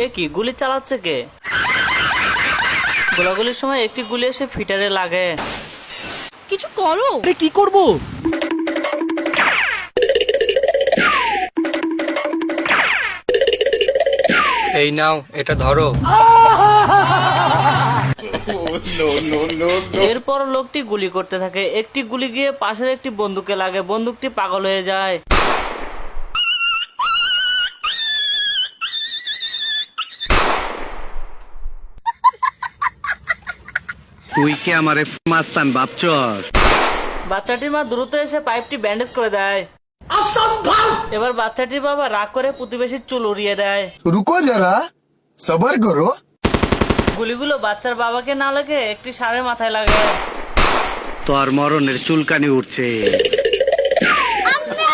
এ কি গুলি চালাচ্ছে কে? গোলাগুলির সময় একটি গুলি এসে ফিটারে লাগে। কিছু করো। কি করব? এই নাও, এটা ধরো। এরপর লোকটি গুলি করতে থাকে। একটি গুলি গিয়ে পাশের একটি বন্দুকে লাগে, বন্দুকটি পাগল হয়ে যায়। তুই কি আমারে মাস্তান ভাবছস? বাচ্চাটির মা দ্রুত এসে পাইপটি ব্যান্ডেজ করে দেয়। এবার বাচ্চাটির বাবা রাগ করে প্রতিবেশীর চুল উড়িয়ে দেয়। रुको जरा सबर करो। গুলিগুলো বাচ্চার বাবাকে না লাগে একটি ষাঁড়ের মাথায় লাগে। তোর মরণের চুলকানি উঠছে। আমাকে